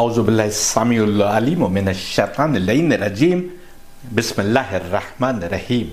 औज़ुबिल्लाहिस्समीउल-अलीम मिनश्शैतानिर-रजीम बिस्मिल्लाहिर्रहमानिर्रहीम।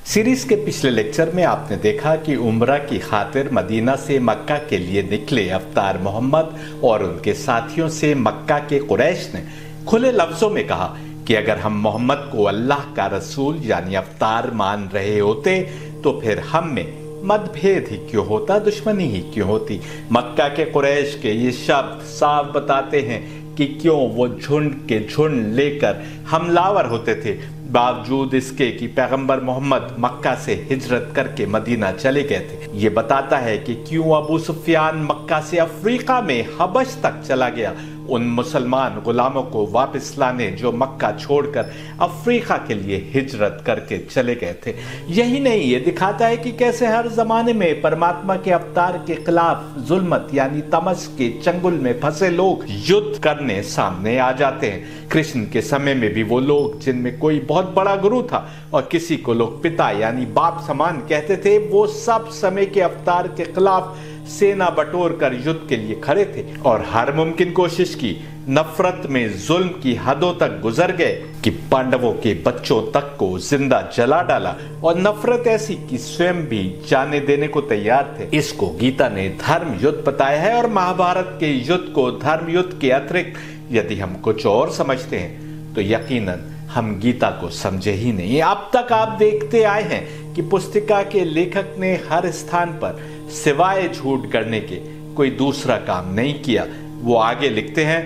सीरीज़ के पिछले लेक्चर में आपने देखा कि उम्रा की खातिर मदीना से मक्का के लिए निकले अफ्तार मोहम्मद और उनके साथियों से मक्का के कुरैश ने खुले लफ्ज़ों में कहा कि अगर हम मोहम्मद को अल्लाह का रसूल यानी अफ्तार मान रहे होते तो फिर हम में मतभेद ही क्यों होता, दुश्मनी ही क्यों होती। मक्का के कुरैश के ये शब्द साफ बताते हैं कि क्यों वो झुंड के झुंड लेकर हमलावर होते थे, बावजूद इसके कि पैगंबर मोहम्मद मक्का से हिजरत करके मदीना चले गए थे। ये बताता है कि क्यों अबू सुफियान मक्का से अफ्रीका में हबश तक चला गया, उन मुसलमान गुलामों को वापस लाने जो मक्का छोड़कर अफ्रीका के लिए हिजरत करके चले गए थे। यही नहीं, ये दिखाता है कि कैसे हर जमाने में परमात्मा के अवतार के खिलाफ जुल्मत यानी तमस के चंगुल में फंसे लोग युद्ध करने सामने आ जाते हैं। कृष्ण के समय में भी वो लोग जिनमें कोई बहुत बड़ा गुरु था और किसी को लोग पिता यानी बाप समान कहते थे, वो सब समय के अवतार के खिलाफ सेना बटोर कर युद्ध के लिए खड़े थे और हर मुमकिन कोशिश की। नफरत में जुल्म की हदों तक गुजर गए कि पांडवों के बच्चों तक को जिंदा जला डाला और नफरत ऐसी कि स्वयं भी जाने देने को तैयार थे। इसको गीता ने धर्म युद्ध बताया है और महाभारत के युद्ध को धर्म युद्ध के अतिरिक्त यदि हम कुछ और समझते हैं तो यकीनन हम गीता को समझे ही नहीं। अब तक आप देखते आए हैं कि पुस्तिका के लेखक ने हर स्थान पर सिवाय झूठ करने के कोई दूसरा काम नहीं किया। वो आगे लिखते हैं,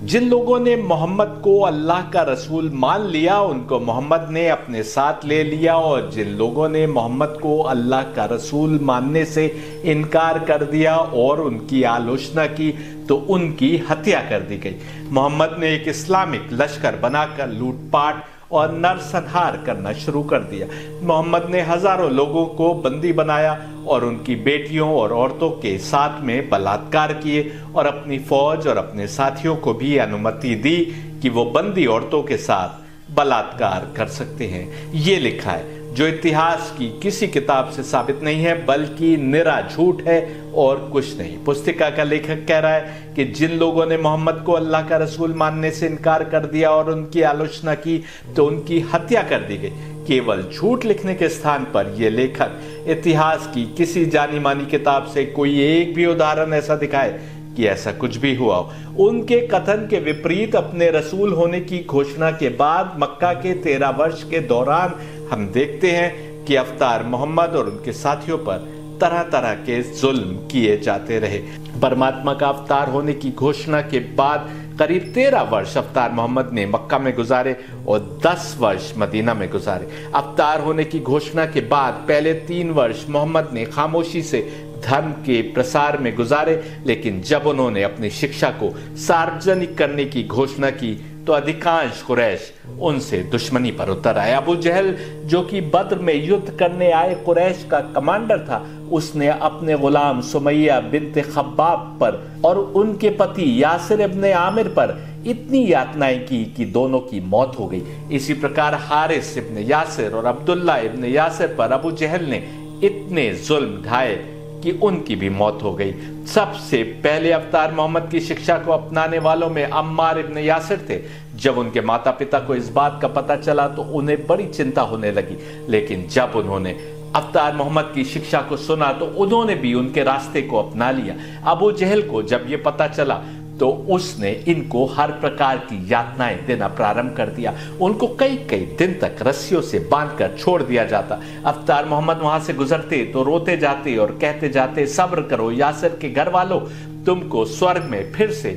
जिन लोगों ने मोहम्मद को अल्लाह का रसूल मान लिया उनको मोहम्मद ने अपने साथ ले लिया, और जिन लोगों ने मोहम्मद को अल्लाह का रसूल मानने से इनकार कर दिया और उनकी आलोचना की तो उनकी हत्या कर दी गई। मोहम्मद ने एक इस्लामिक लश्कर बनाकर लूटपाट और नरसंहार करना शुरू कर दिया। मोहम्मद ने हजारों लोगों को बंदी बनाया और उनकी बेटियों और औरतों के साथ में बलात्कार किए और अपनी फौज और अपने साथियों को भी अनुमति दी कि वो बंदी औरतों के साथ बलात्कार कर सकते हैं। ये लिखा है जो इतिहास की किसी किताब से साबित नहीं है बल्कि निरा झूठ है और कुछ नहीं। पुस्तिका का लेखक कह रहा है कि जिन लोगों ने मोहम्मद को अल्लाह का रसूल मानने से इनकार कर दिया और उनकी आलोचना की तो उनकी हत्या कर दी गई। केवल झूठ लिखने के स्थान पर यह लेखक इतिहास की किसी जानी मानी किताब से कोई एक भी उदाहरण ऐसा दिखाए कि ऐसा कुछ भी हुआ हो। उनके कथन के विपरीत अपने रसूल होने की घोषणा के बाद मक्का के 13 वर्ष के दौरान हम देखते हैं कि अफ्तार मोहम्मद और उनके साथियों पर तरह तरह के जुल्म किए जाते रहे। परमात्मा का अवतार होने की घोषणा के बाद करीब 13 वर्ष अफ्तार मोहम्मद ने मक्का में गुजारे और 10 वर्ष मदीना में गुजारे। अवतार होने की घोषणा के बाद पहले 3 वर्ष मोहम्मद ने खामोशी से धर्म के प्रसार में गुजारे, लेकिन जब उन्होंने अपनी शिक्षा को सार्वजनिक करने की घोषणा की तो अधिकांश कुरैश उनसे दुश्मनी पर उतर आए। अबू जहल जो कि बद्र में युद्ध करने आए कुरैश का कमांडर था, उसने अपने गुलाम सुमैया बिन्ते खब्बाब पर और उनके पति यासिर इब्ने आमिर पर इतनी यातनाएं की कि दोनों की मौत हो गई। इसी प्रकार हारिस इब्ने यासिर और अब्दुल्ला इब्ने यासिर पर अबू जहल ने इतने जुल्म ढाए कि उनकी भी मौत हो गई। सबसे पहले अवतार मोहम्मद की शिक्षा को अपनाने वालों में अम्मार इब्ने यासिर थे। जब उनके माता पिता को इस बात का पता चला तो उन्हें बड़ी चिंता होने लगी, लेकिन जब उन्होंने अवतार मोहम्मद की शिक्षा को सुना तो उन्होंने भी उनके रास्ते को अपना लिया। अबू जहल को जब ये पता चला तो उसने इनको हर प्रकार की यातनाएं देना प्रारंभ कर दिया। उनको कई कई दिन तक रस्सियों से बांधकर छोड़ दिया जाता। अफ्तार मोहम्मद वहां से गुजरते तो रोते जाते और कहते जाते, सब्र करो यासिर के घर वालों, तुमको स्वर्ग में फिर से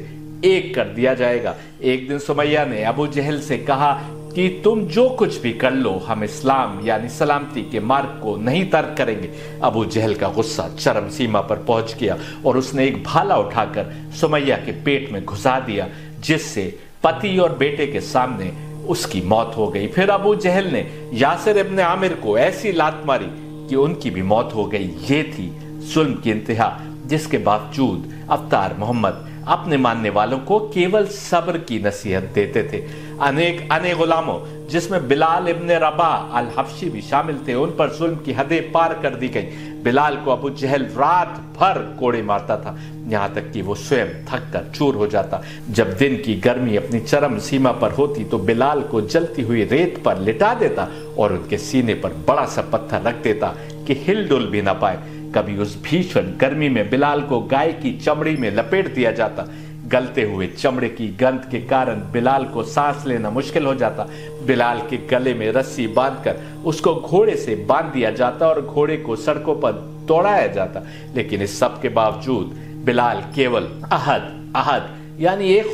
एक कर दिया जाएगा। एक दिन सुमैया ने अबू जहल से कहा कि तुम जो कुछ भी कर लो, हम इस्लाम यानी सलामती के मार्ग को नहीं तर्क करेंगे। अबू जहल का गुस्सा चरम सीमा पर पहुंच गया और उसने एक भाला उठाकर सुमैया के पेट में घुसा दिया, जिससे पति और बेटे के सामने उसकी मौत हो गई। फिर अबू जहल ने यासिर इब्ने आमिर को ऐसी लात मारी कि उनकी भी मौत हो गई। ये थी जुल्म की इंतहा, जिसके बावजूद अफ्तार मोहम्मद अपने मानने वालों को केवल सब्र की नसीहत देते थे। अनेक अने गुलामों, जिसमें बिलाल इब्न रबाह अल हबशी भी शामिल थे, उन पर जुल्म की हदें पार कर दी गई। बिलाल को अबू जहल रात भर कोड़े मारता था, यहाँ तक कि वो स्वयं थक कर चूर हो जाता। जब दिन की गर्मी अपनी चरम सीमा पर होती तो बिलाल को जलती हुई रेत पर लिटा देता और उनके सीने पर बड़ा सा पत्थर रख देता कि हिल डुल भी ना पाए। कभी उस भीषण गर्मी में बिलाल को गाय की चमड़ी में लपेट दिया जाता। गलते हुए चमड़े की गंध के कारण बिलाल को सांस लेना मुश्किल हो जाता। बिलाल के गले में रस्सी बांधकर उसको घोड़े से बांध दिया जाता और घोड़े को सड़कों पर दौड़ाया जाता। लेकिन इस सब के बावजूद बिलाल केवल अहद अहद यानी एक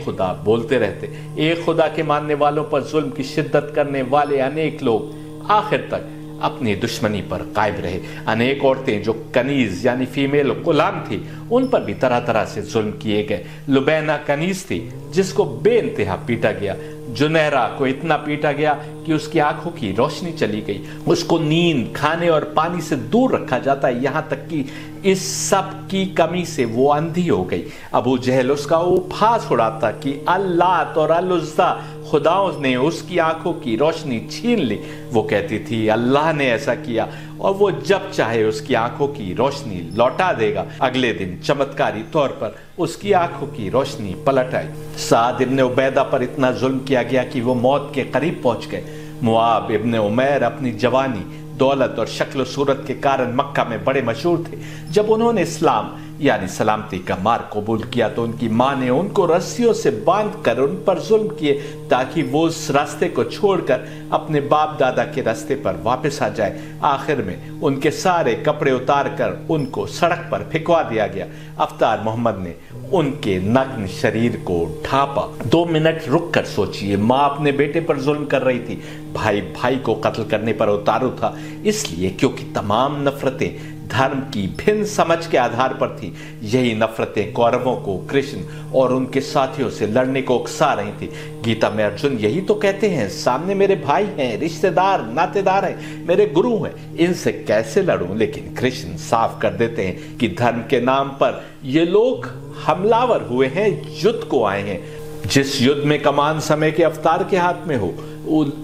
खुदा बोलते रहते। एक खुदा के मानने वालों पर जुल्म की शिद्दत करने वाले अनेक लोग आखिर तक अपनी दुश्मनी पर कायम रहे। अनेक औरतें जो कनीज यानी फीमेल गुलाम थी, उन पर भी तरह तरह से जुल्म किए गए। लुबैना कनीज थी जिसको बेइंतहा पीटा गया। जुनैरा को इतना पीटा गया कि उसकी आंखों की रोशनी चली गई। उसको नींद, खाने और पानी से दूर रखा जाता है, यहाँ तक कि इस सब की कमी से वो अंधी हो गई। अबू जहल उसका उपहास उड़ाता कि अल्लाह और अल-उज़्ज़ा खुदाओं ने उसकी आंखों की रोशनी छीन ली। वो कहती थी अल्लाह ने ऐसा किया और वो जब चाहे उसकी आंखों की रोशनी लौटा देगा। अगले दिन चमत्कारी तौर पर उसकी आंखों की रोशनी पलट आई। साद इब्न उबैदा पर इतना जुल्म किया गया कि वो मौत के करीब पहुंच गए। मुआब इब्न उमैर अपनी जवानी, दौलत और शक्ल सूरत के कारण मक्का में बड़े मशहूर थे। जब उन्होंने इस्लाम यानी सलामती का मार्ग कबूल किया तो उनकी मां ने उनको रस्सियों से बांधकर उन पर जुल्म किए ताकि वो उस रास्ते को छोड़कर अपने बाप दादा के रास्ते पर वापस आ जाए। आखिर में उनके सारे कपड़े उतार कर उनको सड़क पर फेंकवा दिया गया। अफ्तार मोहम्मद ने उनके नग्न शरीर को ढांपा। 2 मिनट रुक कर सोचिए, माँ अपने बेटे पर जुल्म कर रही थी, भाई भाई को कत्ल करने पर उतारू था, इसलिए क्योंकि तमाम नफरतें धर्म की भिन्न समझ के आधार पर थी। यही नफरतें कौरवों को कृष्ण और उनके साथियों से लड़ने को उकसा रही थी। गीता में अर्जुन यही तो कहते हैं, सामने मेरे भाई हैं, रिश्तेदार नातेदार हैं, मेरे गुरु हैं, इनसे कैसे लड़ूं। लेकिन कृष्ण साफ कर देते हैं कि धर्म के नाम पर ये लोग हमलावर हुए हैं, युद्ध को आए हैं। जिस युद्ध में कमान समय के अवतार के हाथ में हो,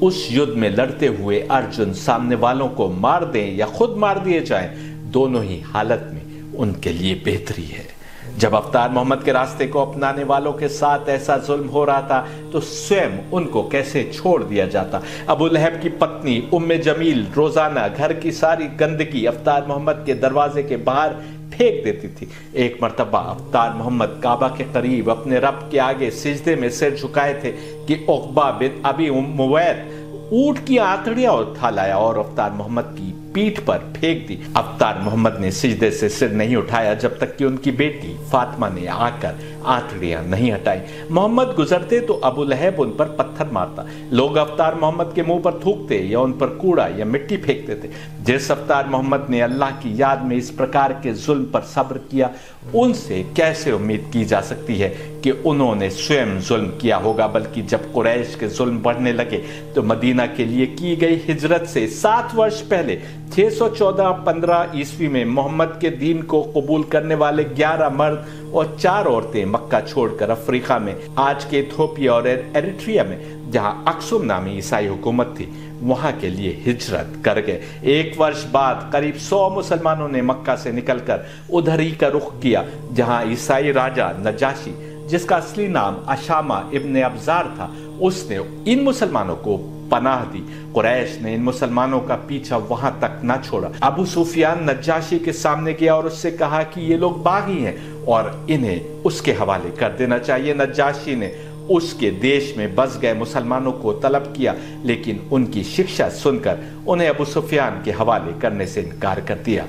उस युद्ध में लड़ते हुए अर्जुन सामने वालों को मार दें या खुद मार दिए जाएं, दोनों ही हालत में उनके लिए बेहतरी है। जब अवतार मोहम्मद के रास्ते को अपनाने वालों के साथ ऐसा जुल्म हो रहा था तो स्वयं उनको कैसे छोड़ दिया जाता। अबू लहब की पत्नी उम्मे जमील रोजाना घर की सारी गंदगी अवतार मोहम्मद के दरवाजे के बाहर फेंक देती थी। एक मर्तबा अवतार मोहम्मद काबा के करीब अपने रब के आगे सिजदे में सिर झुकाए थे कि उक़बा बिन अबी मुवैत ऊंट की आंतड़ियां उठा लाया और अवतार मोहम्मद की पीठ पर फेंक दी। अवतार मोहम्मद ने सिजदे से सिर नहीं उठाया जब तक कि उनकी बेटी फातिमा ने आकर आंतड़ियां नहीं हटाई। मोहम्मद गुजरते तो अबू लहब उन पर पत्थर मारता। लोग अवतार मोहम्मद के मुंह पर थूकते या उन पर कूड़ा या मिट्टी फेंकते थे। जिस अवतार मोहम्मद ने अल्लाह की याद में इस प्रकार के जुल्म पर सब्र किया, उनसे कैसे उम्मीद की जा सकती है कि उन्होंने स्वयं जुल्म किया होगा। बल्कि जब कुरैश के जुल्म बढ़ने लगे तो मदीना के लिए की गई हिजरत से 7 वर्ष पहले 614-15 ईस्वी में मोहम्मद के दीन को कबूल करने वाले 11 मर्द और 4 औरतें मक्का छोड़कर अफ्रीका में, आज के इथियोपिया और एरिट्रिया में, जहां अक्सुम नामी ईसाई हुकूमत थी, वहां के लिए हिजरत कर गए। 1 वर्ष बाद करीब 100 मुसलमानों ने मक्का से निकलकर उधर ही का रुख किया जहां ईसाई राजा नजाशी, जिसका असली नाम अशामा इब्न अब्जार था, उसने इन मुसलमानों को पनाह दी। कुरैश ने इन मुसलमानों का पीछा वहां तक न छोड़ा। अबू सुफियान नजाशी के सामने गया और उससे कहा कि ये लोग बागी हैं और इन्हें उसके हवाले कर देना चाहिए। नजाशी ने उसके देश में बस गए मुसलमानों को तलब किया, लेकिन उनकी शिक्षा सुनकर उन्हें अबू सुफियान के हवाले करने से इनकार कर दिया।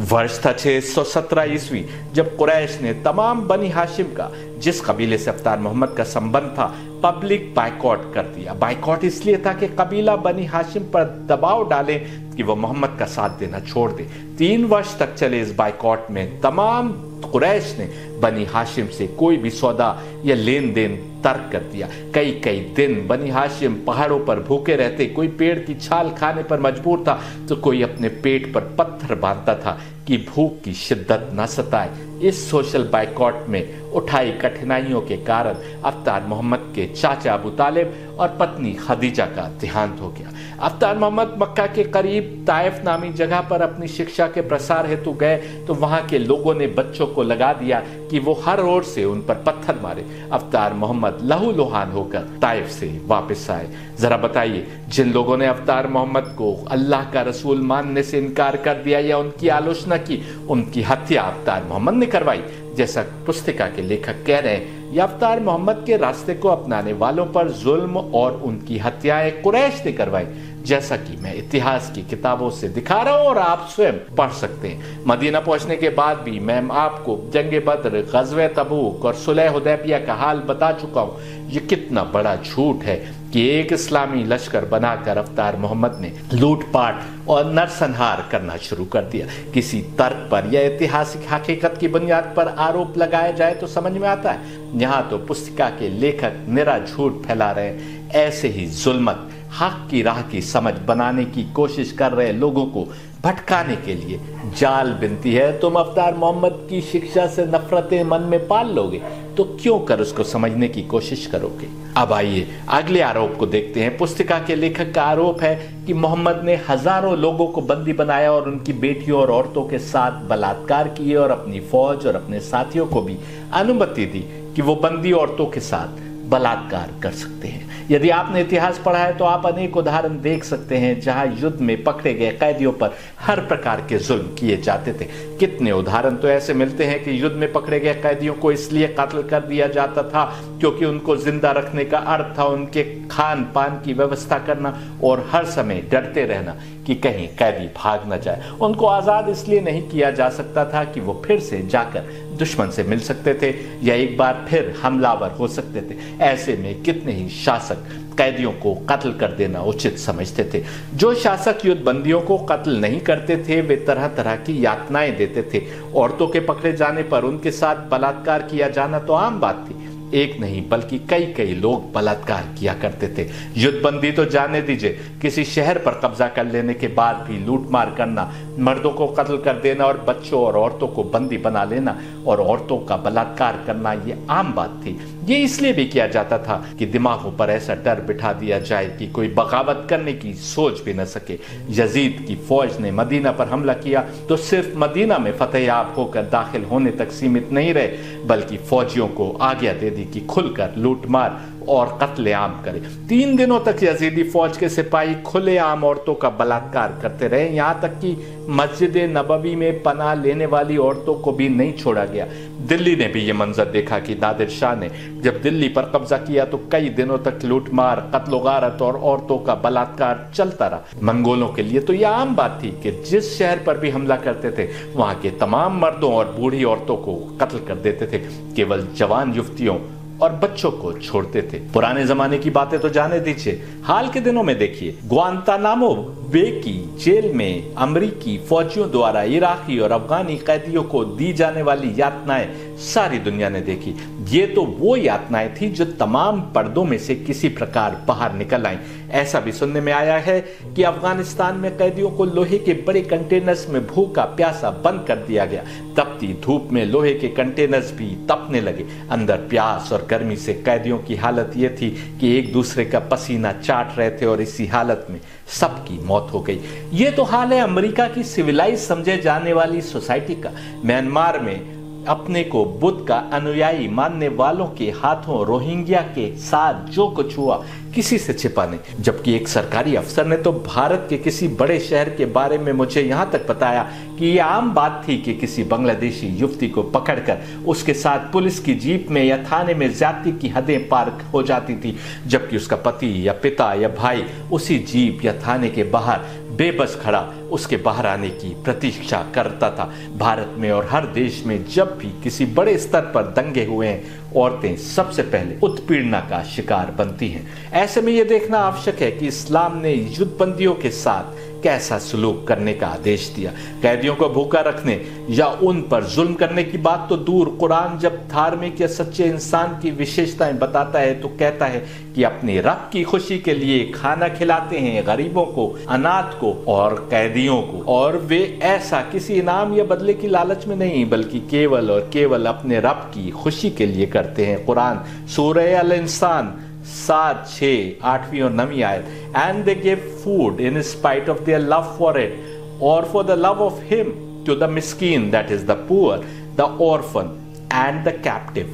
वर्ष था 617 ईस्वी, जब कुरैश ने तमाम बनी हाशिम का, जिस कबीले से अवतार मोहम्मद का संबंध था, पब्लिक बाइकॉट कर दिया। बाइकॉट इसलिए था कि कबीला बनी हाशिम पर दबाव डाले कि वह मोहम्मद का साथ देना छोड़ दे। 3 वर्ष तक चले इस बाइकॉट में तमाम कुरैश ने बनी हाशिम से कोई भी सौदा या लेन देन तर्क कर दिया। कई कई दिन बनी हाशिम पहाड़ों पर भूखे रहते, कोई पेड़ की छाल खाने पर मजबूर था तो कोई अपने पेट पर पत्थर बांधता था कि भूख की शिद्दत न सताए। इस सोशल बाइकॉट में उठाई कठिनाइयों के कारण अफ्तार मोहम्मद के चाचा अबू तालिब और पत्नी खदीजा का देहांत हो गया। अफ्तार मोहम्मद मक्का के करीब ताइफ नामी जगह पर अपनी शिक्षा के प्रसार हेतु गए तो वहां के लोगों ने बच्चों को लगा दिया कि वो हर ओर से उन पर पत्थर मारे। अफ्तार मोहम्मद लहूलुहान होकर ताइफ से वापस आए। जरा बताइए, जिन लोगों ने अफ्तार मोहम्मद को अल्लाह का रसूल मानने से इनकार कर दिया या उनकी आलोचना की, उनकी हत्या अफ्तार मोहम्मद ने करवाई। जैसा पुस्तिका के लेखक कह रहे हैं, यह अफ्तार मोहम्मद के रास्ते को अपनाने वालों पर जुल्म और उनकी हत्याएं कुरैश ने करवाई, जैसा कि मैं इतिहास की किताबों से दिखा रहा हूं और आप स्वयं पढ़ सकते हैं। मदीना पहुंचने के बाद भी मैं आपको जंगे बद्र, ग़ज़वे तबूक और सुलह हुदैबिया का हाल बता चुका हूं। ये कितना बड़ा झूठ है कि एक इस्लामी लश्कर बनाकर अफ्तार मोहम्मद ने लूटपाट और नरसंहार करना शुरू कर दिया। किसी तर्क पर या ऐतिहासिक हकीकत की बुनियाद पर आरोप लगाया जाए तो समझ में आता है। यहाँ तो पुस्तिका के लेखक निरा झूठ फैला रहे हैं। ऐसे ही जुल्मत, हक की राह की समझ बनाने की कोशिश कर रहे लोगों को भटकाने के लिए जाल बिनती है। तुम अफ्तार मोहम्मद की शिक्षा से नफरतें मन में पाल लोगे तो क्यों कर उसको समझने की कोशिश करोगे। अब आइए अगले आरोप को देखते हैं। पुस्तिका के लेखक का आरोप है कि मोहम्मद ने हजारों लोगों को बंदी बनाया और उनकी बेटियों और औरतों के साथ बलात्कार किए और अपनी फौज और अपने साथियों को भी अनुमति दी कि वो बंदी औरतों के साथ बलात्कार कर सकते हैं। यदि आपने इतिहास पढ़ा है तो आप अनेक उदाहरण देख सकते हैं जहां युद्ध में पकड़े गए कैदियों पर हर प्रकार के जुल्म किए जाते थे। कितने उदाहरण तो ऐसे मिलते हैं कि युद्ध में पकड़े गए कैदियों को इसलिए कत्ल कर दिया जाता था क्योंकि उनको जिंदा रखने का अर्थ था उनके खान पान की व्यवस्था करना और हर समय डरते रहना कि कहीं कैदी भाग न जाए। उनको आजाद इसलिए नहीं किया जा सकता था कि वो फिर से जाकर दुश्मन से मिल सकते थे या एक बार फिर हमलावर हो सकते थे। ऐसे में कितने ही शासक कैदियों को कत्ल कर देना उचित समझते थे। जो शासक युद्ध बंदियों को कत्ल नहीं करते थे वे तरह तरह की यातनाएं देते थे। औरतों के पकड़े जाने पर उनके साथ बलात्कार किया जाना तो आम बात थी। एक नहीं बल्कि कई कई लोग बलात्कार किया करते थे। युद्धबंदी तो जाने दीजिए, किसी शहर पर कब्जा कर लेने के बाद भी लूटमार करना, मर्दों को कत्ल कर देना और बच्चों और औरतों को बंदी बना लेना और औरतों का बलात्कार करना ये आम बात थी। ये इसलिए भी किया जाता था कि दिमागों पर ऐसा डर बिठा दिया जाए कि कोई बगावत करने की सोच भी न सके। यजीद की फौज ने मदीना पर हमला किया तो सिर्फ मदीना में फतेहयाब होकर दाखिल होने तक सीमित नहीं रहे बल्कि फौजियों को आज्ञा दे दी कि खुलकर लूटमार और कत्लेआम करे। 3 दिनों तक यजीदी फौज के सिपाही खुलेआम औरतों का बलात्कार करते रहे। यहाँ तक कि मस्जिद नबवी में पनाह लेने वाली औरतों को भी नहीं छोड़ा गया। दिल्ली ने भी ये मंजर देखा कि नादिर शाह ने जब दिल्ली पर कब्जा किया तो कई दिनों तक लूटमार, कत्ल-ओ-गारत और औरतों का बलात्कार चलता रहा। मंगोलों के लिए तो यह आम बात थी कि जिस शहर पर भी हमला करते थे वहां के तमाम मर्दों और बूढ़ी औरतों को कत्ल कर देते थे, केवल जवान युवतियों और बच्चों को छोड़ते थे। पुराने जमाने की बातें तो जाने दीजिए, हाल के दिनों में देखिए ग्वांतानामो बे की जेल में अमेरिकी फौजियों द्वारा इराकी और अफगानी कैदियों को दी जाने वाली यातनाएं सारी दुनिया ने देखी। ये तो वो यातनाएं थी जो तमाम पर्दों में से किसी प्रकार बाहर निकल आई। ऐसा भी सुनने में आया है कि अफगानिस्तान में कैदियों को लोहे के बड़े कंटेनर्स में भूखा प्यासा बंद कर दिया गया। तपती धूप में लोहे के कंटेनर्स भी तपने लगे। अंदर प्यास और गर्मी से कैदियों की हालत ये थी कि एक दूसरे का पसीना चाट रहे थे और इसी हालत में सबकी मौत हो गई। ये तो हाल है अमेरिका की सिविलाइज समझे जाने वाली सोसाइटी का। म्यांमार में अपने को बुद्ध का अनुयायी मानने वालों के हाथों रोहिंग्या के साथ जो कुछ हुआ किसी से छिपा नहीं। जबकि एक सरकारी अफसर ने तो भारत के किसी बड़े शहर के बारे में मुझे यहाँ तक बताया कि ये आम बात थी कि किसी बांग्लादेशी युवती को पकड़कर उसके साथ पुलिस की जीप में या थाने में ज्यादती की हदें पार हो जाती थी, जबकि उसका पति या पिता या भाई उसी जीप या थाने के बाहर बेबस खड़ा उसके बाहर आने की प्रतीक्षा करता था। भारत में और हर देश में जब भी किसी बड़े स्तर पर दंगे हुए हैं, औरतें सबसे पहले उत्पीड़ना का शिकार बनती हैं। ऐसे में यह देखना आवश्यक है कि इस्लाम ने युद्धबंदियों के साथ कैसा सलूक करने का आदेश दिया। कैदियों को भूखा रखने या उन पर जुल्म करने की बात तो दूर, कुरान जब धार्मिक या सच्चे इंसान की विशेषताएं बताता है तो कहता है कि अपने रब की खुशी के लिए खाना खिलाते हैं गरीबों को, अनाथ को और कैदियों को, और वे ऐसा किसी इनाम या बदले की लालच में नहीं बल्कि केवल और केवल अपने रब की खुशी के लिए करते हैं। कुरान सूरह अल इंसान 7, 6, 8वीं और 9वीं आयत। And they gave food in spite of their love for it or for the love of him to the miskin, that is the poor, the orphan and the captive,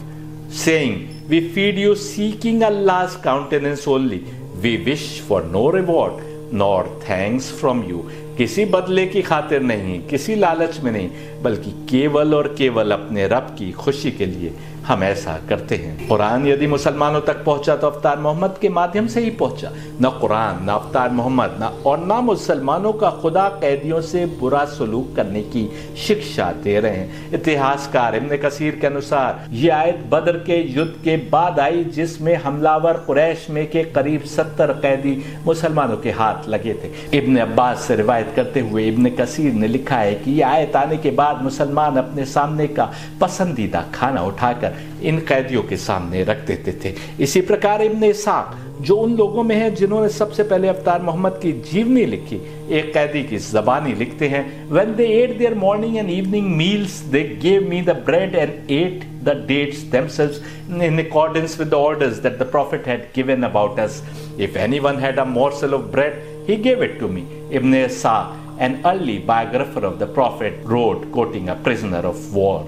saying, we feed you seeking Allah's countenance only. We wish for no reward nor thanks from you. किसी बदले की खातिर नहीं, किसी लालच में नहीं, बल्कि केवल और केवल अपने रब की खुशी के लिए हम ऐसा करते हैं। कुरान यदि मुसलमानों तक पहुंचा तो अवतार मोहम्मद के माध्यम से ही पहुंचा। न कुरान, न अवतार मोहम्मद, न और न मुसलमानों का खुदा कैदियों से बुरा सलूक करने की शिक्षा दे रहे हैं। इतिहासकार इब्न कसीर के अनुसार ये आयत बदर के युद्ध के बाद आई, जिसमें हमलावर कुरैश में के करीब 70 कैदी मुसलमानों के हाथ लगे थे। इब्न अब्बास से रिवायत करते हुए इब्न कसीर ने लिखा है कि यह आयत आने के बाद मुसलमान अपने सामने का पसंदीदा खाना उठाकर इन कैदियों के सामने रख देते थे। इसी प्रकार इब्न इसाक, जो उन लोगों में है जिन्होंने सबसे पहले अवतार मोहम्मद की जीवनी लिखी, एक कैदी की ज़बानी लिखते हैं, When they ate their morning and evening meals, they gave me the bread and ate the dates themselves in accordance with the orders that the Prophet had given about us. If anyone had a morsel of bread, he gave it to me. Ibn Isa, an early biographer of the Prophet, wrote, quoting a prisoner of war.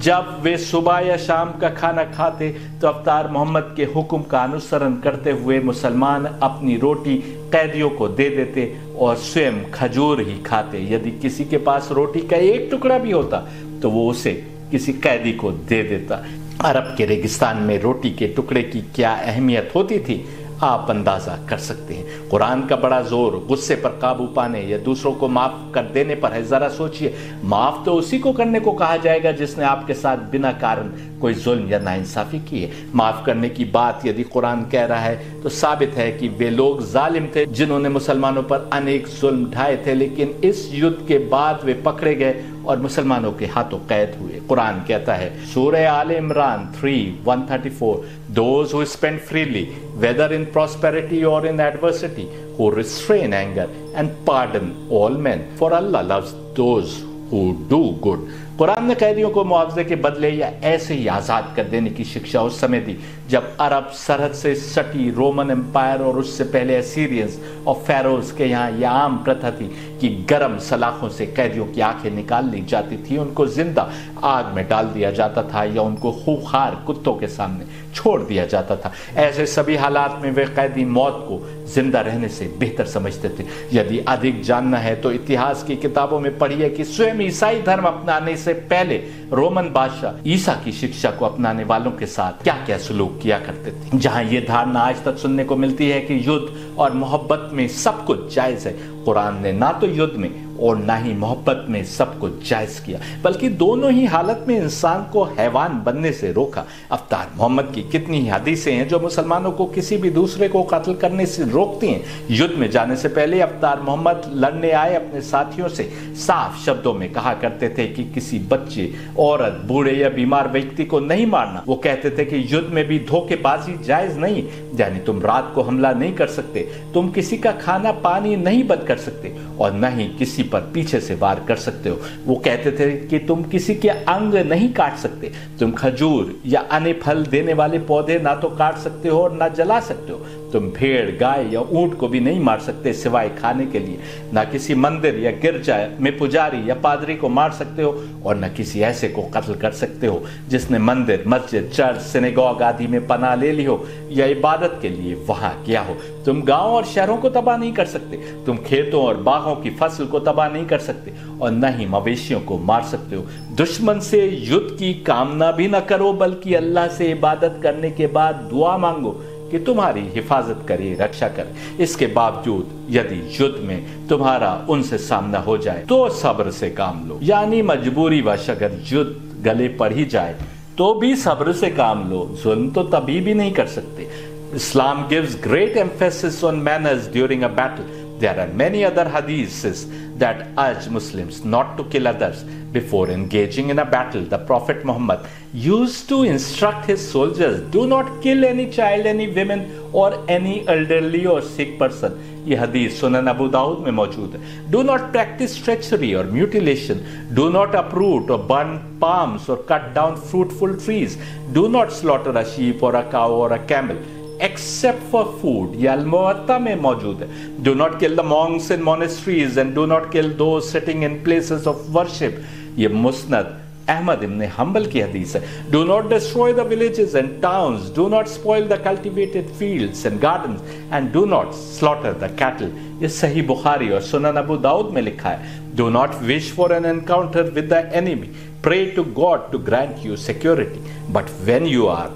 जब वे सुबह या शाम का खाना खाते तो अवतार मोहम्मद के हुक्म का अनुसरण करते हुए मुसलमान अपनी रोटी कैदियों को दे देते और स्वयं खजूर ही खाते। यदि किसी के पास रोटी का एक टुकड़ा भी होता तो वो उसे किसी कैदी को दे देता। अरब के रेगिस्तान में रोटी के टुकड़े की क्या अहमियत होती थी आप अंदाजा कर सकते हैं। कुरान का बड़ा जोर गुस्से पर काबू पाने या दूसरों को माफ कर देने पर है। जरा सोचिए, माफ तो उसी को करने को कहा जाएगा जिसने आपके साथ बिना कारण कोई जुल्म या नाइंसाफी की है। माफ करने की बात यदि कुरान कह रहा है तो साबित है कि वे लोग जालिम थे जिन्होंने मुसलमानों पर अनेक जुल्म ढाए थे, लेकिन इस युद्ध के बाद वे पकड़े गए और मुसलमानों के हाथों कैद हुए। कुरान कहता है सूरह आल Imran 3:134, Those who spend freely, whether in prosperity or in adversity, who restrain anger and pardon all men, for Allah loves those who do good. Quran ने कैदियों को मुआवजे के बदले या ऐसे ही आज़ाद कर देने की शिक्षा उस समय दी जब अरब सरहद से सटी रोमन एम्पायर और उससे पहले असीरियंस और फेरोज के यहाँ यह आम प्रथा थी कि गरम सलाखों से कैदियों की आंखें निकाल ली जाती थी, उनको जिंदा आग में डाल दिया जाता था या उनको खूंखार कुत्तों के सामने छोड़ दिया जाता था। ऐसे सभी हालात में वे कैदी मौत को जिंदा रहने से बेहतर समझते थे। यदि अधिक जानना है तो इतिहास की किताबों में पढ़िए कि स्वयं ईसाई धर्म अपनाने से पहले रोमन बादशाह ईसा की शिक्षा को अपनाने वालों के साथ क्या क्या सलूक किया करते थे। जहां ये धारणा आज तक सुनने को मिलती है कि युद्ध और मोहब्बत में सब कुछ जायज है, कुरान ने ना तो युद्ध में और ना ही मोहब्बत में सब कुछ जायज किया, बल्कि दोनों ही हालत में इंसान को हैवान बनने से रोका। अवतार मोहम्मद की कितनी ही हदीसें हैं जो मुसलमानों को किसी भी दूसरे को कत्ल करने से रोकती हैं। युद्ध में जाने से पहले अवतार मोहम्मद लड़ने आए अपने साथियों से साफ शब्दों में कहा करते थे कि किसी बच्चे, औरत, बूढ़े या बीमार व्यक्ति को नहीं मारना। वो कहते थे कि युद्ध में भी धोखेबाजी जायज नहीं, यानी तुम रात को हमला नहीं कर सकते, तुम किसी का खाना पानी नहीं बंद कर सकते और न ही किसी पर पीछे से वार कर सकते हो। वो कहते थे कि तुम किसी के अंग नहीं काट सकते, तुम खजूर या अन्य फल देने वाले पौधे ना तो काट सकते हो और ना जला सकते हो, तुम भेड़, गाय या ऊंट को भी नहीं मार सकते सिवाय खाने के लिए, ना किसी मंदिर या गिरजा में पुजारी या पादरी को मार सकते हो और न किसी ऐसे को कत्ल कर सकते हो जिसने मंदिर, मस्जिद, चर्च, सिनेगॉग आदि में पनाह ले ली हो या इबादत के लिए वहां गया हो। तुम गांव और शहरों को तबाह नहीं कर सकते, तुम खेतों और बागों की फसल को तबाह नहीं कर सकते और न ही मवेशियों को मार सकते हो। दुश्मन से युद्ध की कामना भी न करो, बल्कि अल्लाह से इबादत करने के बाद दुआ मांगो कि तुम्हारी हिफाजत करे, रक्षा करे। इसके बावजूद यदि युद्ध में तुम्हारा उनसे सामना हो जाए तो सब्र से काम लो, यानी मजबूरी वश अगर युद्ध गले पड़ ही जाए तो भी सब्र से काम लो, जुल्म तो तभी भी नहीं कर सकते। Islam gives great emphasis on manners during a battle, There are many other hadiths that urge Muslims not to kill others. Before engaging in a battle, the Prophet Muhammad used to instruct his soldiers, do not kill any child, any women or any elderly or sick person. یہ حدیث سنن ابو داؤد میں موجود ہے. Do not practice treachery or mutilation. Do not uproot or burn palms or cut down fruitful trees. Do not slaughter a sheep or a cow or a camel except for food. یہ الموطا میں موجود ہے. Do not kill the monks in monasteries and do not kill those sitting in places of worship. یہ مسند احمد ابن حنبل کی حدیث ہے. Do not destroy the villages and towns. Do not spoil the cultivated fields and gardens. And do not slaughter the cattle. یہ صحیح بخاری اور سنن ابو داؤد میں لکھا ہے. Do not wish for an encounter with the enemy. Pray to God to grant you security. But when you are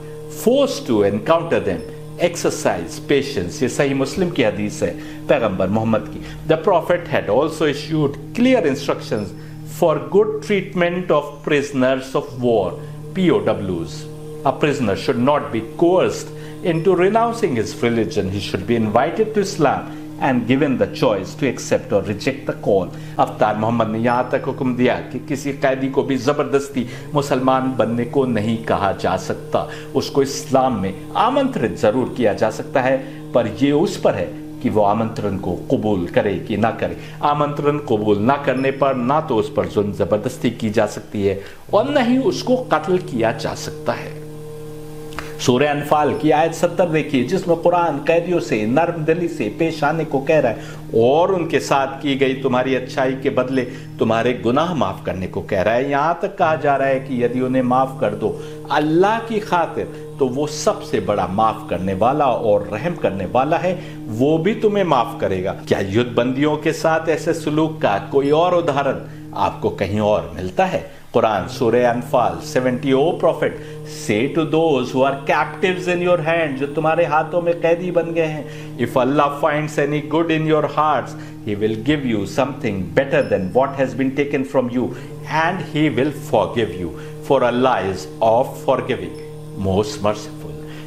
forced to encounter them, exercise patience. یہ صحیح مسلم کی حدیث ہے پیغمبر محمد کی. The Prophet had also issued clear instructions for good treatment of prisoners of war, POWs. A prisoner should not be coerced into renouncing his religion. He should be invited to Islam and given the choice to accept or reject the call. افطار محمد نے یہاں تک حکم دیا کہ کسی قیدی کو بھی زبردستی مسلمان بننے کو نہیں کہا جا سکتا. اس کو اسلام میں آمنترت ضرور کیا جا سکتا ہے، پر یہ اس پر ہے کہ وہ آمنترن کو قبول کرے کہ نہ کرے. آمنترن قبول نہ کرنے پر نہ تو اس پر ظلم زبردستی کی جا سکتی ہے اور نہ ہی اس کو قتل کیا جا سکتا ہے. سورہ انفال کی آیت 70 دیکھیے، جس میں قرآن قیدیوں سے نرم دلی سے پیش آنے کو کہہ رہا ہے اور ان کے ساتھ کی گئی تمہاری اچھائی کے بدلے تمہارے گناہ معاف کرنے کو کہہ رہا ہے. یہاں تک کہا جا رہا ہے کہ یدی انہیں معاف کر دو اللہ کی خاطر تو وہ سب سے بڑا معاف کرنے والا اور رحم کرنے والا ہے، وہ بھی تمہیں معاف کرے گا. کیا یدھ بندیوں کے ساتھ ایسے سلوک کا کوئی اور ادھارن آپ کو کہیں اور ملتا ہے؟ قرآن سورہ انفال 70. O Prophet, say to those who are captives in your hand, جو تمہارے ہاتھوں میں قیدی بن گئے ہیں, if Allah finds any good in your hearts, He will give you something better than what has been taken from you, and He will forgive you, for Allah is of forgiving, most merciful.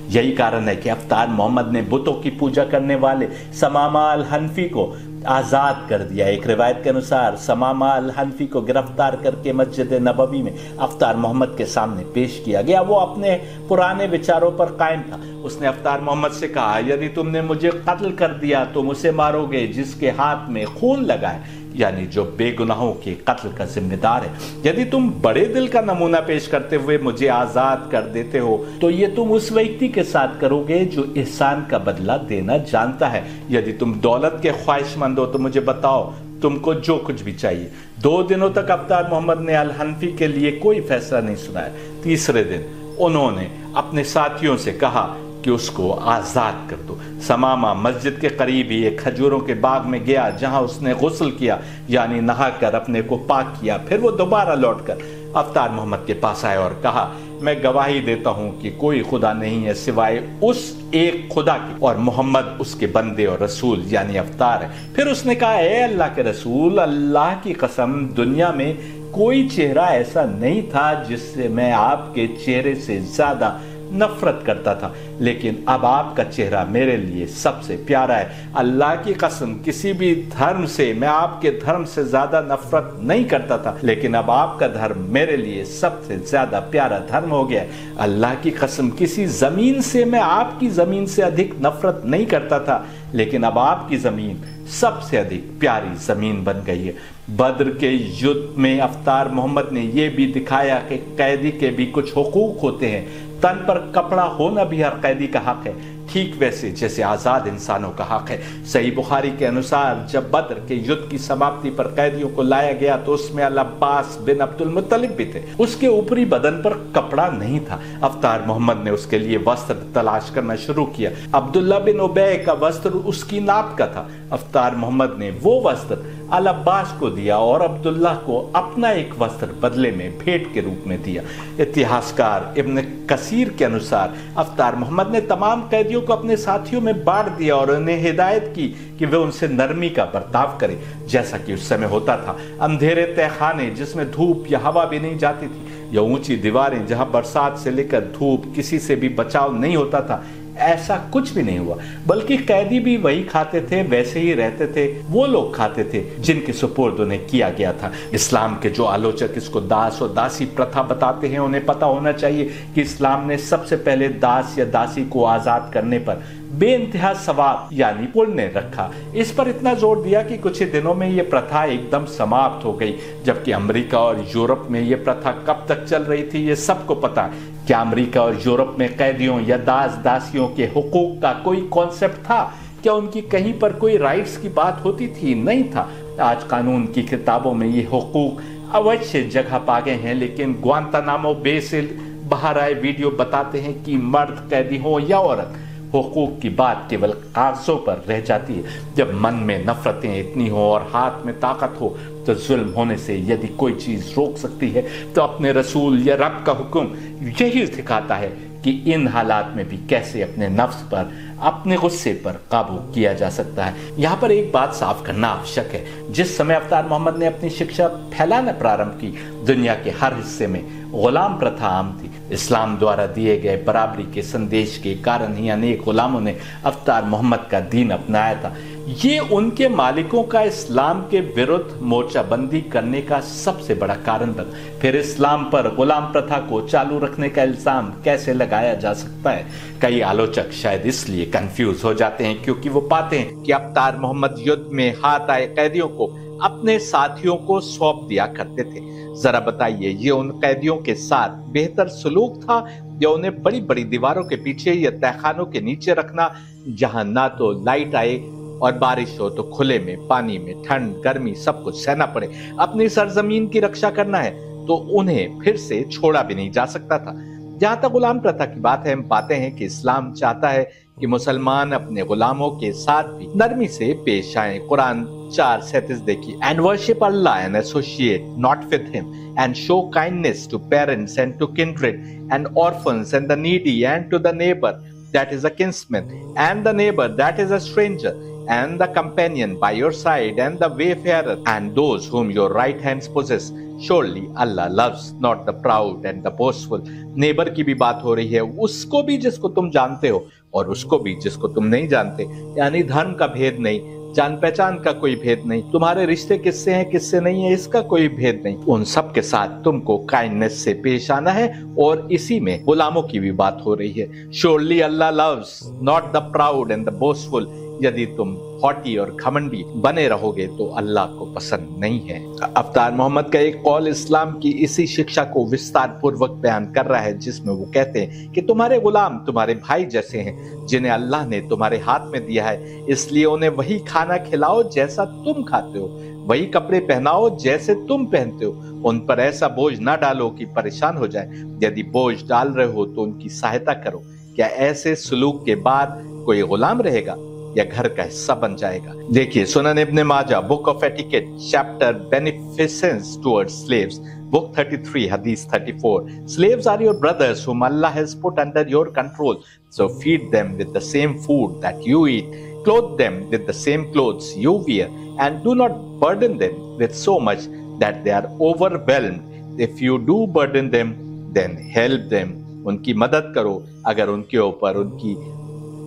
یہی کارن ہے کہ افطار محمد نے بتوں کی پوجا کرنے والے سمامہ الحنفی کو آزاد کر دیا. ایک روایت کے انوسار سمامہ الحنفی کو گرفتار کر کے مسجد نبوی میں افطار محمد کے سامنے پیش کیا گیا. وہ اپنے پرانے وچاروں پر قائم تھا. اس نے افطار محمد سے کہا، یعنی تم نے مجھے قتل کر دیا تم اسے مارو گے جس کے ہاتھ میں خون لگا ہے، یعنی جو بے گناہوں کے قتل کا ذمہ دار ہے. یدی تم بڑے دل کا نمونہ پیش کرتے ہوئے مجھے آزاد کر دیتے ہو تو یہ تم اس ویکتی کے ساتھ کرو گے جو احسان کا بدلہ دینا جانتا ہے. یدی تم دولت کے خواہش مند ہو تو مجھے بتاؤ تم کو جو کچھ بھی چاہیے. 2 دنوں تک افطار محمد نے الحنفی کے لیے کوئی فیصلہ نہیں سنایا. تیسرے دن انہوں نے اپنے ساتھیوں سے کہا کہ اس کو آزاد کر دو. سمامہ مسجد کے قریب ہی ایک کھجوروں کے باغ میں گیا جہاں اس نے غسل کیا، یعنی نہا کر اپنے کو پاک کیا. پھر وہ دوبارہ لوٹ کر افطار محمد کے پاس آئے اور کہا، میں گواہی دیتا ہوں کہ کوئی خدا نہیں ہے سوائے اس ایک خدا کی، اور محمد اس کے بندے اور رسول یعنی افطار ہے. پھر اس نے کہا، اے اللہ کے رسول، اللہ کی قسم دنیا میں کوئی چہرہ ایسا نہیں تھا جس سے میں آپ کے چہرے سے زیادہ نفرت کرتا تھا، لیکن اب آپ کا چہرہ میرے لیے سب سے پیارا ہے. اللہ کی قسم کسی بھی دھرم سے میں آپ کے دھرم سے زیادہ نفرت نہیں کرتا تھا، لیکن اب آپ کا دھرم میرے لیے سب سے زیادہ پیارا دھرم ہو گیا ہے. اللہ کی قسم کسی زمین سے میں آپ کی زمین سے ادھک نفرت نہیں کرتا تھا، لیکن اب آپ کی زمین سب سے ادھک پیاری زمین بن گئی ہے. بدر کے یدھ میں افطار محمد نے یہ بھی دکھایا کہ قیدی کے بھی کچھ حقوق ہوتے ہیں. تن پر کپڑا ہونا بھی ہر قیدی کا حق ہے، ٹھیک ویسے جیسے آزاد انسانوں کا حق ہے. صحیح بخاری کے انوسار جب بدر کے یدھ کی سماپتی پر قیدیوں کو لایا گیا تو اس میں العباس بن عبد المطلب بھی تھے. اس کے اوپری بدن پر کپڑا نہیں تھا. افطار محمد نے اس کے لیے وسطر تلاش کرنا شروع کیا. عبداللہ بن ابی کا وسطر اس کی ناپ کا تھا. افطار محمد نے وہ وسطر العباس کو دیا اور عبداللہ کو اپنا ایک وسطر بدلے میں بھیٹ کے روپ میں دیا. اتہاسکار ابن کثیر کے انوسار افطار محمد نے تمام قیدیوں کو اپنے ساتھیوں میں بانٹ دیا اور انہیں ہدایت کی کہ وہ ان سے نرمی کا برتاؤ کرے جیسا کہ اس سمے ہوتا تھا. اندھیرے تہہ خانے جس میں دھوپ یا ہوا بھی نہیں جاتی تھی، یا اونچی دیواریں جہاں برسات سے لے کر دھوپ کسی سے بھی بچاؤ نہیں ہوتا تھا، ऐसा कुछ भी नहीं हुआ, बल्कि कैदी भी वही खाते थे, वैसे ही रहते थे, वो लोग खाते थे जिनके सुपुर्द उन्हें किया गया था। इस्लाम के जो आलोचक इसको दास और दासी प्रथा बताते हैं, उन्हें पता होना चाहिए कि इस्लाम ने सबसे पहले दास या दासी को आजाद करने पर बेइंतहा सवाब यानी पुण्य रखा। इस पर इतना जोर दिया कि कुछ ही दिनों में यह प्रथा एकदम समाप्त हो गई, जबकि अमेरिका और यूरोप में यह प्रथा कब तक चल रही थी ये सबको पता है। क्या अमेरिका और यूरोप में कैदियों या दास दासियों के हुकूक का कोई कॉन्सेप्ट था? क्या उनकी कहीं पर कोई राइट्स की बात होती थी? नहीं था। आज कानून की किताबों में ये हुकूक अवश्य जगह पा गए हैं, लेकिन ग्वांतानामो बे से बाहर आए वीडियो बताते हैं कि मर्द कैदी हो या औरत, हुकूक की बात केवल कागजों पर रह जाती है। जब मन में नफरतें इतनी हो और हाथ में ताकत हो, तो जुल्म होने से यदि कोई चीज रोक सकती है तो अपने रसूल या रब का हुक्म यही सिखाता है कि इन हालात में भी कैसे अपने नफ्स पर, अपने गुस्से पर काबू किया जा सकता है। यहाँ पर एक बात साफ करना आवश्यक है, जिस समय अवतार मोहम्मद ने अपनी शिक्षा फैलाना प्रारंभ की, दुनिया के हर हिस्से में गुलाम प्रथा आम थी। इस्लाम द्वारा दिए गए बराबरी के संदेश के कारण ही अनेक गुलामों ने अवतार मोहम्मद का दीन अपनाया था। ये उनके मालिकों का इस्लाम के विरुद्ध मोर्चाबंदी करने का सबसे बड़ा कारण बना। फिर इस्लाम पर गुलाम प्रथा को चालू रखने का इल्जाम कैसे लगाया जा सकता है? कई आलोचक शायद इसलिए कंफ्यूज हो जाते हैं क्योंकि वो पाते हैं कि अवतार मोहम्मद युद्ध में हाथ आए कैदियों को अपने साथियों को सौंप दिया करते थे। जरा बताइए, ये उन कैदियों के साथ बेहतर सलूक था या उन्हें बड़ी बड़ी दीवारों के पीछे या तहखानों के नीचे रखना, जहां ना तो लाइट आए और बारिश हो तो खुले में पानी में ठंड गर्मी सब कुछ सहना पड़े? अपनी सरजमीन की रक्षा करना है तो उन्हें फिर से छोड़ा भी नहीं जा सकता था। जहां तक गुलाम प्रथा की बात है, हम पाते हैं कि इस्लाम चाहता है कि मुसलमान अपने गुलामों के साथ भी नरमी से पेश आए। कुरान 4:37 देखिए, and worship Allah and associate not with him and show kindness to parents and to kindred and orphans and the needy and to the neighbour that is a kinsman and the neighbor that is a stranger and the companion by your side and the wayfarer and those whom your right hands possess. Surely Allah loves not the proud and the boastful. Neighbour की भी बात हो रही है, उसको भी जिसको तुम जानते हो और उसको भी जिसको तुम नहीं जानते, यानी धर्म का भेद नहीं, जान पहचान का कोई भेद नहीं, तुम्हारे रिश्ते किससे हैं किससे नहीं है इसका कोई भेद नहीं। उन सब के साथ तुमको काइंडनेस से पेश आना है और इसी में गुलामों की भी बात हो रही है। Surely Allah loves not the proud and the boastful. यदि तुम हॉटी और घमंडी बने रहोगे तो अल्लाह को पसंद नहीं है। अवतार मोहम्मद का एक कौल इस्लाम की इसी शिक्षा को विस्तार पूर्वक बयान कर रहा है, जिसमें वो कहते हैं कि तुम्हारे गुलाम तुम्हारे भाई जैसे हैं जिन्हें अल्लाह ने तुम्हारे हाथ में दिया है, इसलिए उन्हें वही खाना खिलाओ जैसा तुम खाते हो, वही कपड़े पहनाओ जैसे तुम पहनते हो। उन पर ऐसा बोझ ना डालो कि परेशान हो जाए। यदि बोझ डाल रहे हो तो उनकी सहायता करो। क्या ऐसे सलूक के बाद कोई गुलाम रहेगा या घर का हिस्सा बन जाएगा? देखिए, Sunan Ibn Majah, book of etiquette, chapter beneficence towards slaves, book 33, hadith 34. Slaves are your brothers whom Allah has put under your control. So feed them with the same food that you eat, clothe them with the same clothes you wear, and do not burden them with so much that they are overwhelmed. If you do burden them, then help them. उनकी मदद करो अगर उनके ऊपर उनकी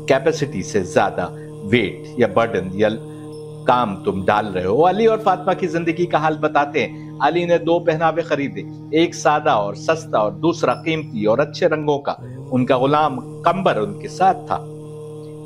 capacity से ज्यादा wait या बर्डन या काम तुम डाल रहे हो। अली और फातिमा की जिंदगी का हाल बताते हैं। अली ने 2 पहनावे खरीदे, एक सादा और सस्ता और दूसरा कीमती और अच्छे रंगों का। उनका गुलाम कंबर उनके साथ था।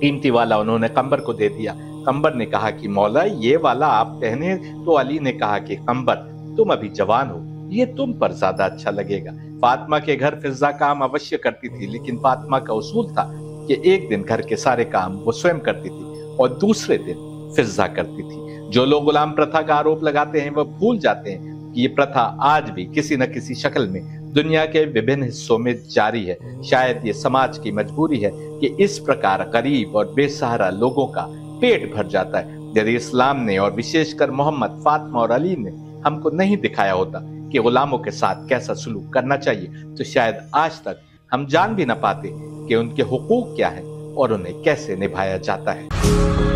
कीमती वाला उन्होंने कंबर को दे दिया। कंबर ने कहा कि मौला ये वाला आप पहने, तो अली ने कहा कि कंबर तुम अभी जवान हो, ये तुम पर ज्यादा अच्छा लगेगा। फातिमा के घर फिजा काम अवश्य करती थी, लेकिन फातिमा का उसूल था कि एक दिन घर के सारे काम वो स्वयं करती थी और दूसरे दिन फिजा करती थी। जो लोग गुलाम प्रथा का आरोप लगाते हैं वह भूल जाते हैं कि ये प्रथा आज भी किसी न किसी शक्ल में दुनिया के विभिन्न हिस्सों में जारी है। शायद ये समाज की मजबूरी है कि इस प्रकार गरीब और बेसहारा लोगों का पेट भर जाता है। यदि इस्लाम ने और विशेषकर मोहम्मद, फातिमा और अली ने हमको नहीं दिखाया होता कि गुलामों के साथ कैसा सलूक करना चाहिए, तो शायद आज तक हम जान भी न पाते कि उनके हुकूक क्या है और उन्हें कैसे निभाया जाता है।